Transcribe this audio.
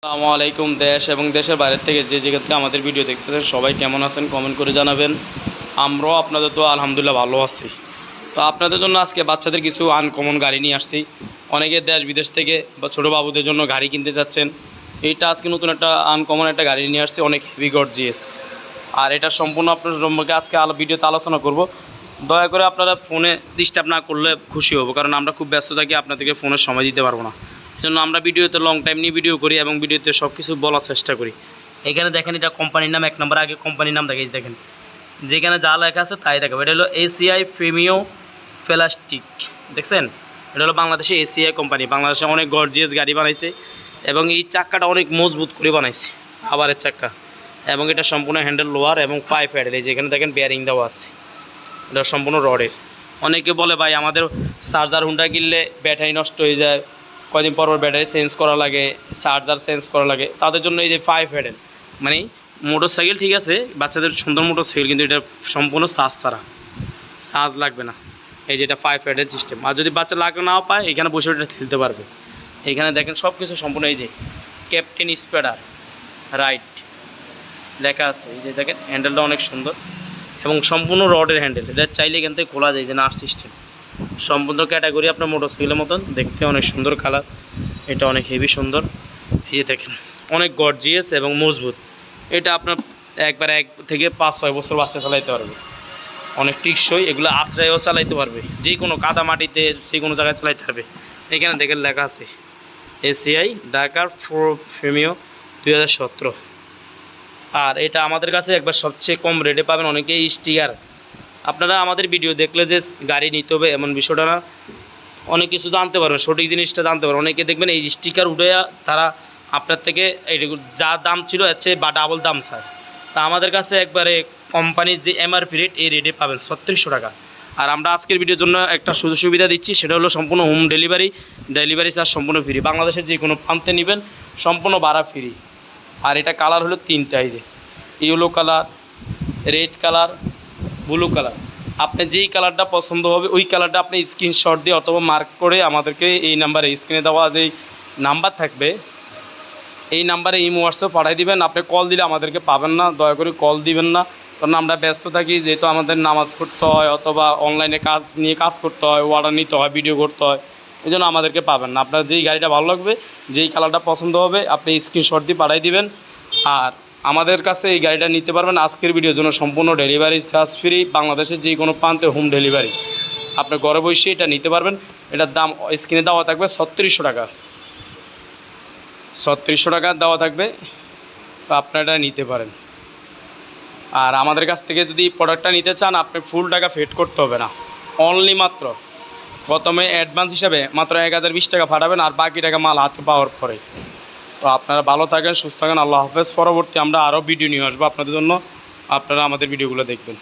আসসালামু আলাইকুম। দেশ এবং দেশের বাইরের থেকে যে জায়গা থেকে আমাদের ভিডিও দেখতেছেন সবাই কেমন আছেন কমেন্ট করে জানাবেন। আমরাও আপনাদের তো আলহামদুলিল্লাহ ভালো আছি। তো আপনাদের জন্য আজকে বাচ্চাদের কিছু আনকমন গাড়ি নিয়ে আসছি। অনেকে দেশ বিদেশ থেকে বা ছোটো বাবুদের জন্য গাড়ি কিনতে যাচ্ছেন। এইটা আজকে নতুন একটা আনকমন একটা গাড়ি নিয়ে আসছি, অনেক হেভি গর্জিয়াস। আর এটা সম্পূর্ণ আপনার সম্পর্কে আজকে ভিডিওতে আলোচনা করব। দয়া করে আপনারা ফোনে ডিস্টার্ব না করলে খুশি হব, কারণ আমরা খুব ব্যস্ত থাকি, আপনাদেরকে ফোনের সময় দিতে পারবো না। জন্য আমরা ভিডিওতে লং টাইম নিয়ে ভিডিও করি এবং ভিডিওতে সব কিছু বলার চেষ্টা করি। এখানে দেখেন এটা কোম্পানির নাম, 1 নম্বর আগে কোম্পানির নাম দেখেছি, দেখেন যেখানে যা লেখা আছে তাই দেখাবো। এটা হলো এসিআই প্রিমিও প্লাস্টিক, দেখছেন? এটা হলো বাংলাদেশে এসিআই কোম্পানি, বাংলাদেশে অনেক গর্জিয়াস গাড়ি বানাইছে এবং এই চাক্কাটা অনেক মজবুত করে বানাইছে, আবারের চাক্কা। এবং এটা সম্পূর্ণ হ্যান্ডেল লোয়ার এবং 5 হেডের। এই যেখানে দেখেন বেয়ারিং দেওয়া আছে, এটা সম্পূর্ণ রডের। অনেকে বলে ভাই আমাদের চার্জার হুন্ডা কিনলে ব্যাটারি নষ্ট হয়ে যায়, কয়দিন পর ব্যাটারি চেঞ্জ করা লাগে, চার্জার চেঞ্জ করা লাগে, তাদের জন্য এই যে 5 হেডের মানে মোটর সাইকেল, ঠিক আছে বাচ্চাদের সুন্দর মোটর সাইকেল, কিন্তু এটা সম্পূর্ণ চার্জ ছাড়া, চার্জ লাগবে না। এই যে এটা 5 হেডের সিস্টেম। আর যদি বাচ্চা লাগা নাও পায় এখানে বসে এটা খেলতে পারবে। এখানে দেখেন সব কিছু সম্পূর্ণ, এই যে ক্যাপ্টেন স্পিডার রাইট লেখা আছে, এই যে দেখেন হ্যান্ডেলটা অনেক সুন্দর এবং সম্পূর্ণ রডের হ্যান্ডেল। এটা চাইলে এখান থেকে খোলা যায়, যে নাট সিস্টেম। সম্পূর্ণ ক্যাটাগরি আপনার মোটরসাইকেলের মতন দেখতে, অনেক সুন্দর কালার, এটা অনেক হেভি সুন্দর। এই যে দেখেন অনেক গর্জিয়াস এবং মজবুত। এটা আপনার একবার 1 থেকে 5-6 বছর বাচ্চা চালাইতে পারবে, অনেক টিকসই। এগুলো আশ্রয়ও চালাইতে পারবে, যে কোনো কাদা মাটিতে যে কোনো জায়গায় চালাইতে পারবে। এখানে দেখেন লেখা আছে এসিআই ঢাকার প্রিমিও 2017। আর এটা আমাদের কাছে একবার সবচেয়ে কম রেটে পাবেন। অনেকেই স্টিকার, আপনারা আমাদের ভিডিও দেখলে যে গাড়ি নিতে হবে এমন বিষয়টা না, অনেক কিছু জানতে পারবেন, সঠিক জিনিসটা জানতে পারবেন। অনেকে দেখবেন এই স্টিকার উঠে তারা আপনার থেকে যা দাম ছিল এর চেয়ে বা ডাবল দাম চায়। তা আমাদের কাছে একবারে কোম্পানির যে এমআরপি রেট, এই রেটে পাবেন 3600 টাকা। আর আমরা আজকের ভিডিওর জন্য একটা সুযোগ সুবিধা দিচ্ছি, সেটা হলো সম্পূর্ণ হোম ডেলিভারি চার্জ সম্পূর্ণ ফ্রি। বাংলাদেশের যে কোনো প্রান্তে নেবেন সম্পূর্ণ ভাড়া ফ্রি। আর এটা কালার হলো 3টা, এই যে yellow colour, red colour, blue colour. আপনি যেই কালারটা পছন্দ হবে ওই কালারটা আপনি স্ক্রিনশট দিয়ে অথবা মার্ক করে আমাদেরকে এই নাম্বারে, স্ক্রিনে দেওয়া যেই নাম্বার থাকবে এই নাম্বারে ইমো হোয়াটসঅ্যাপ পাঠিয়ে দিবেন। আপনি কল দিলে আমাদেরকে পাবেন না, দয়া করে কল দিবেন না, কারণ আমরা ব্যস্ত থাকি, যেহেতু আমাদের নামাজ পড়তে হয় অথবা অনলাইনে কাজ নিয়ে কাজ করতে হয়, অর্ডার নিতে হয়, ভিডিও করতে হয়, এই জন্য আমাদেরকে পাবেন না। আপনার যেই গাড়িটা ভালো লাগবে, যেই কালারটা পছন্দ হবে আপনি স্ক্রিনশট দিয়ে পাঠিয়ে দিবেন। আর আমাদের কাছে এই গাড়িটা নিতে পারবেন আজকের ভিডিওর জন্য সম্পূর্ণ ডেলিভারি চার্জ ফ্রি। বাংলাদেশের যে কোনো প্রান্তে হোম ডেলিভারি, আপনি ঘরে বসে এটা নিতে পারবেন। এটার দাম স্ক্রিনে দেওয়া থাকবে 3600 টাকা, 3600 টাকা দেওয়া থাকবে, তো আপনারা এটা নিতে পারেন। আর আমাদের কাছ থেকে যদি প্রোডাক্টটা নিতে চান আপনি ফুল টাকা পেড করতে হবে না, অনলি মাত্র প্রথমে অ্যাডভান্স হিসাবে মাত্র 1020 টাকা পাঠাবেন, আর বাকি টাকা মাল হাতে পাওয়ার পরে। তো আপনারা ভালো থাকেন, সুস্থ থাকেন, আল্লাহ হাফেজ। পরবর্তী আমরা আরও ভিডিও নিয়ে আসবো আপনাদের জন্য, আপনারা আমাদের ভিডিওগুলো দেখবেন।